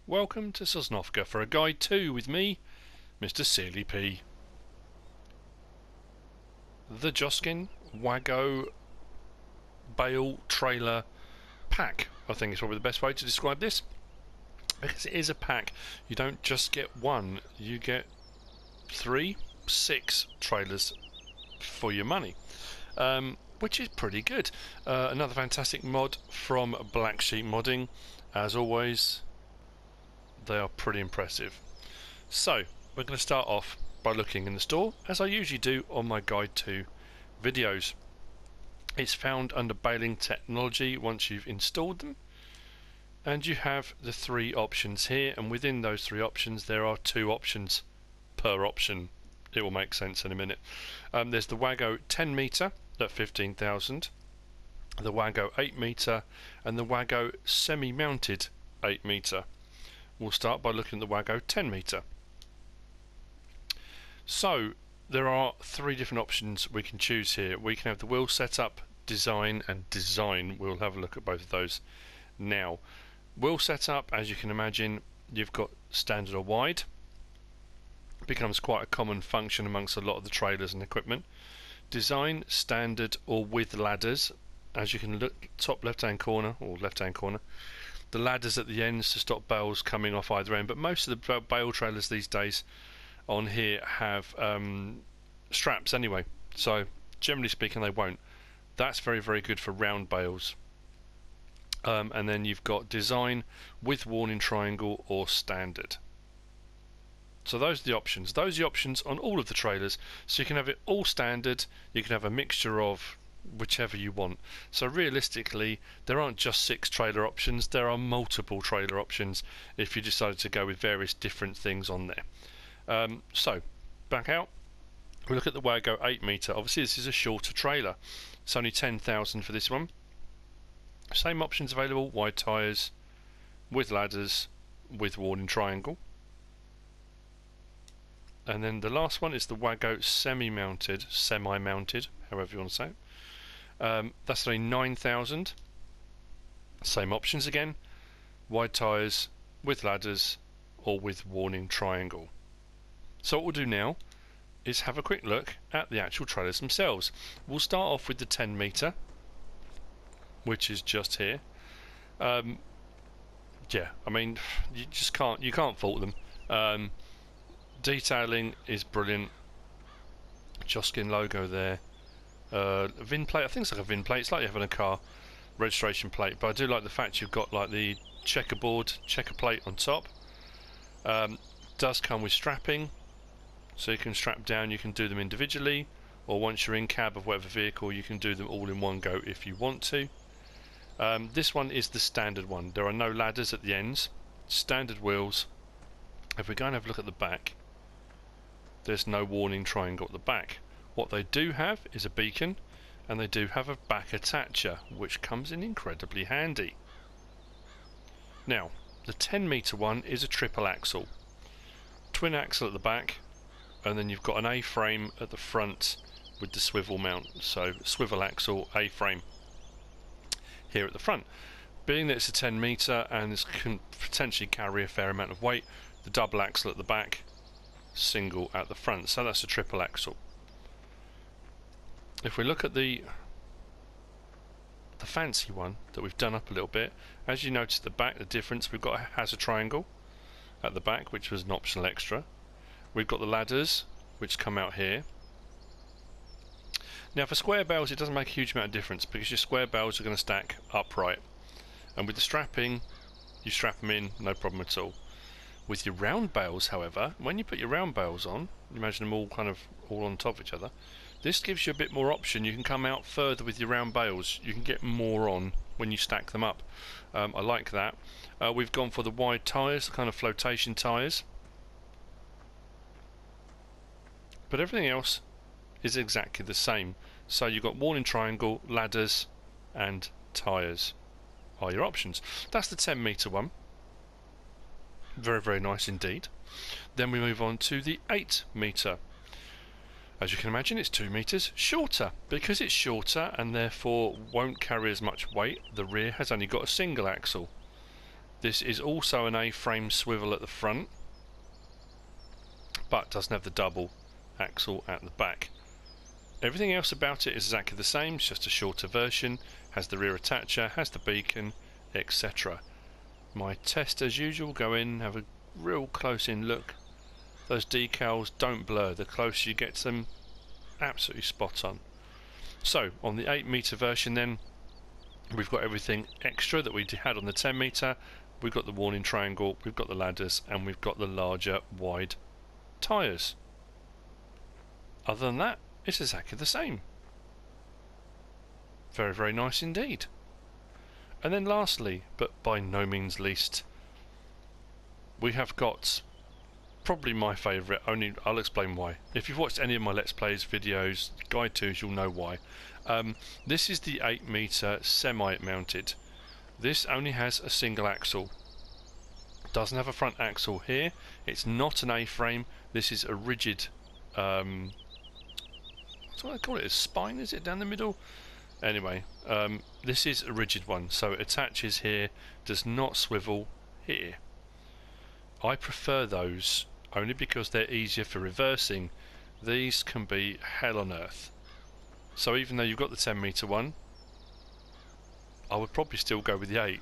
welcome to Sosnovka for a guide 2 with me, MrSealyp. The Joskin Wago Bale Trailer pack, I think is probably the best way to describe this, because it is a pack. You don't just get one, you get 6 trailers for your money, which is pretty good. Another fantastic mod from Blacksheep Modding. As always, they are pretty impressive. So we're going to start off by looking in the store, as I usually do on my guide 2 videos. It's found under Baling Technology once you've installed them, and you have the 3 options here, and within those 3 options there are 2 options per option. It will make sense in a minute. There's the Wago 10 meter at 15,000, the Wago 8 meter, and the Wago semi-mounted 8 meter. We'll start by looking at the Wago 10 meter. So there are 3 different options we can choose here. We can have the wheel setup, design and design. We'll have a look at both of those now. Wheel setup, as you can imagine, you've got standard or wide. It becomes quite a common function amongst a lot of the trailers and equipment. Design, standard or with ladders. As you can look top left hand corner, the ladders at the ends to stop bales coming off either end, but most of the bale trailers these days on here have straps anyway, so generally speaking they won't. That's very, very good for round bales. And then you've got design with warning triangle or standard. So those are the options. Those are the options on all of the trailers. So you can have it all standard, you can have a mixture of whichever you want. So realistically there aren't just 6 trailer options, there are multiple trailer options if you decided to go with various different things on there. So back out, we look at the Wago 8 meter. Obviously this is a shorter trailer, it's only 10,000 for this one. Same options available, wide tyres, with ladders, with warning triangle. And then the last one is the Wago semi-mounted, however you want to say it. That's only 9,000. Same options again, wide tyres, with ladders or with warning triangle. So what we'll do now is have a quick look at the actual trailers themselves. We'll start off with the 10 meter, which is just here. Yeah, I mean, you can't fault them. Detailing is brilliant. Joskin logo there. VIN plate, I think it's like a VIN plate. It's like you have in a car, registration plate. But I do like the fact you've got like the checker plate on top. Does come with strapping, so you can strap down. You can do them individually, or once you're in cab of whatever vehicle, you can do them all in one go if you want to. This one is the standard one. There are no ladders at the ends. Standard wheels. If we go and have a look at the back, there's no warning triangle at the back. What they do have is a beacon, and they do have a back attacher, which comes in incredibly handy. Now, the 10 meter one is a triple axle. Twin axle at the back, and then you've got an A-frame at the front with the swivel mount. So swivel axle, A-frame here at the front. Being that it's a 10 meter and this can potentially carry a fair amount of weight, the double axle at the back, single at the front. So that's a triple axle. If we look at the fancy one that we've done up a little bit, as you notice at the back, the difference, we've got a hazard triangle at the back, which was an optional extra. We've got the ladders, which come out here. Now for square bales it doesn't make a huge amount of difference, because your square bales are going to stack upright, and with the strapping you strap them in, no problem at all. With your round bales, however, when you put your round bales on, imagine them all all on top of each other, this gives you a bit more option. You can come out further with your round bales, you can get more on when you stack them up. I like that. We've gone for the wide tyres, the kind of flotation tyres, but everything else is exactly the same. So you've got warning triangle, ladders and tyres are your options. That's the 10 meter one. Very, very nice indeed. Then we move on to the 8 meter. As you can imagine, it's 2 meters shorter. Because it's shorter and therefore won't carry as much weight, the rear has only got a single axle. This is also an A-frame swivel at the front, but doesn't have the double axle at the back. Everything else about it is exactly the same, it's just a shorter version, has the rear attacher, has the beacon, etc. My test as usual, go in, have a real close in look. Those decals don't blur, the closer you get to them, absolutely spot on. So on the 8 metre version then, we've got everything extra that we had on the 10 metre. We've got the warning triangle, we've got the ladders, and we've got the larger wide tyres. Other than that, it's exactly the same. Very, very nice indeed. And then lastly, but by no means least, we have got probably my favourite, only I'll explain why. If you've watched any of my Let's Plays videos, Guide 2s, you'll know why. This is the 8 metre semi-mounted. This only has a single axle. Doesn't have a front axle here. It's not an A-frame. This is a rigid, what's what I call it, a spine, is it, down the middle? Anyway, this is a rigid one, so it attaches here, does not swivel here. I prefer those only because they're easier for reversing. These can be hell on earth. So even though you've got the 10 metre one, I would probably still go with the 8.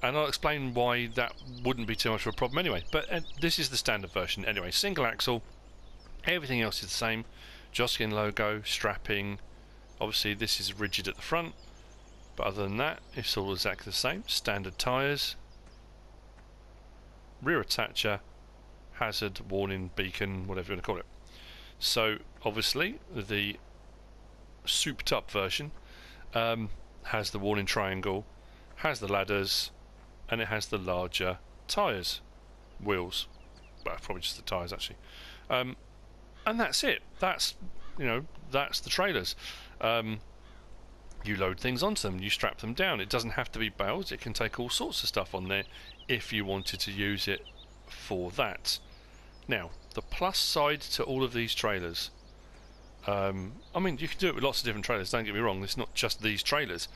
And I'll explain why that wouldn't be too much of a problem anyway. But this is the standard version anyway. Single axle, everything else is the same. Joskin logo, strapping. Obviously this is rigid at the front, but other than that, it's all exactly the same. Standard tyres, rear attacher, hazard, warning, beacon, whatever you want to call it. So obviously the souped up version has the warning triangle, has the ladders, and it has the larger tyres, wheels. Well, probably just the tyres actually. And that's it. That's, you know, that's the trailers. You load things onto them, you strap them down. It doesn't have to be bales, it can take all sorts of stuff on there if you wanted to use it for that. Now, the plus side to all of these trailers, I mean, you can do it with lots of different trailers, don't get me wrong, it's not just these trailers,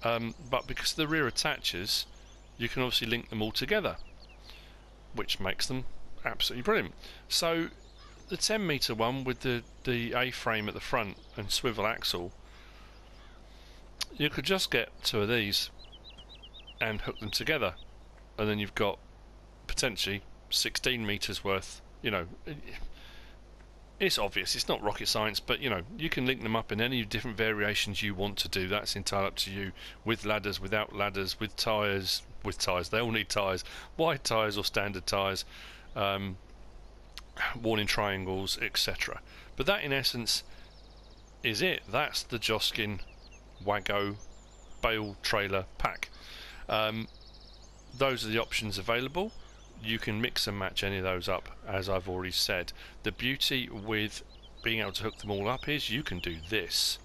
but because the rear attaches, you can obviously link them all together, which makes them absolutely brilliant. So the 10 metre one with the A-frame at the front and swivel axle, you could just get 2 of these and hook them together, and then you've got potentially 16 metres worth. You know, it's obvious, it's not rocket science, but you know, you can link them up in any different variations you want to do. That's entirely up to you, with ladders, without ladders, with tyres, they all need tyres, wide tyres or standard tyres, warning triangles, etc. But that in essence is it. That's the Joskin Wago Bale Trailer pack. Those are the options available. You can mix and match any of those up, as I've already said. The beauty with being able to hook them all up is you can do this.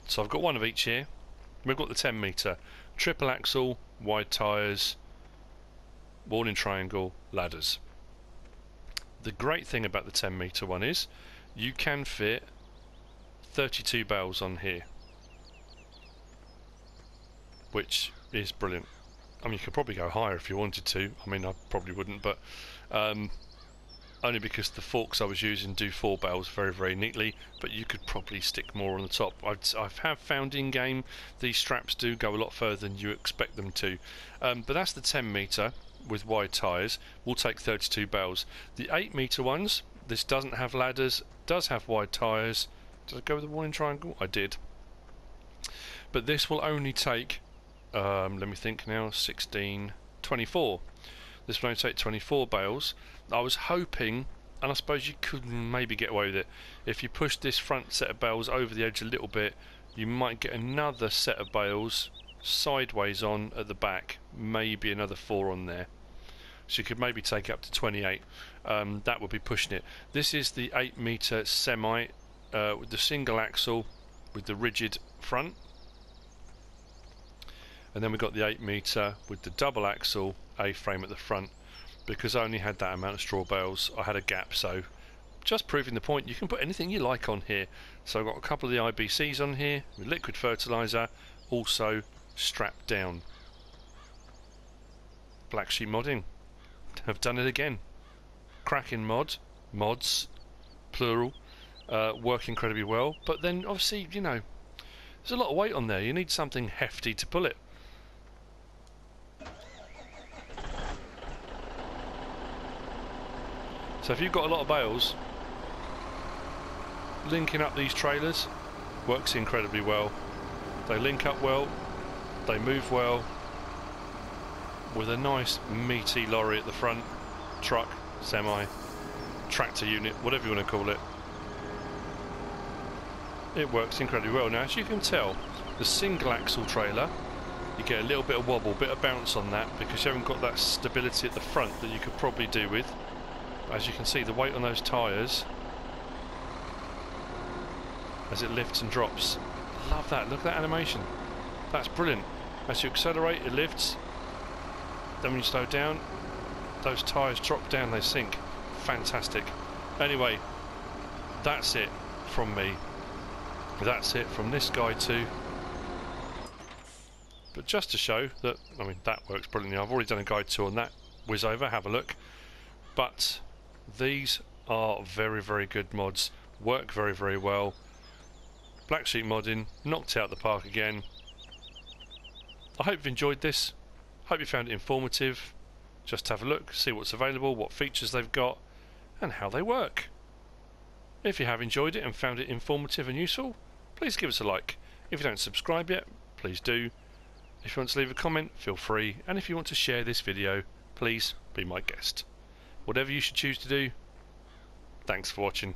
So I've got one of each here. We've got the 10 metre, triple axle, wide tyres, warning triangle, ladders. The great thing about the 10 metre one is you can fit 32 bales on here, which is brilliant. I mean, you could probably go higher if you wanted to. I mean, I probably wouldn't, but only because the forks I was using do 4 bales very, very neatly, but you could probably stick more on the top. I have found in-game these straps do go a lot further than you expect them to. But that's the 10 metre with wide tyres. Will take 32 bales. The 8 metre ones, this doesn't have ladders, does have wide tyres. Did I go with the warning triangle? I did. But this will only take, let me think now, 16, 24. This will only take 24 bales. I was hoping, and I suppose you could maybe get away with it, if you push this front set of bales over the edge a little bit, you might get another set of bales sideways on at the back, maybe another 4 on there. So you could maybe take up to 28. That would be pushing it. This is the 8 metre semi with the single axle with the rigid front, and then we've got the 8 metre with the double axle A-frame at the front. Because I only had that amount of straw bales, I had a gap, so just proving the point, you can put anything you like on here. So I've got a couple of the IBCs on here with liquid fertiliser, also strapped down. Blacksheep Modding have done it again. Cracking mods, plural, work incredibly well, but then obviously, you know, there's a lot of weight on there. You need something hefty to pull it. So if you've got a lot of bales, linking up these trailers works incredibly well. They link up well, they move well, with a nice meaty lorry at the front, truck, semi, tractor unit, whatever you want to call it. It works incredibly well. Now, as you can tell, the single axle trailer, you get a little bit of wobble, bit of bounce on that, because you haven't got that stability at the front that you could probably do with. As you can see, the weight on those tyres as it lifts and drops. Love that. Look at that animation. That's brilliant. As you accelerate, it lifts. Then when you slow down, those tyres drop down, they sink. Fantastic. Anyway, that's it from me. That's it from this guy too. But just to show that, I mean, that works brilliantly. I've already done a guide tour on that. Whiz over, have a look. But these are very, very good mods. Work very, very well. Blacksheep Modding knocked out the park again. I hope you've enjoyed this. Hope you found it informative. Just have a look, see what's available, what features they've got, and how they work. If you have enjoyed it and found it informative and useful, please give us a like. If you don't subscribe yet, please do. If you want to leave a comment, feel free. And if you want to share this video, please be my guest. Whatever you should choose to do, thanks for watching.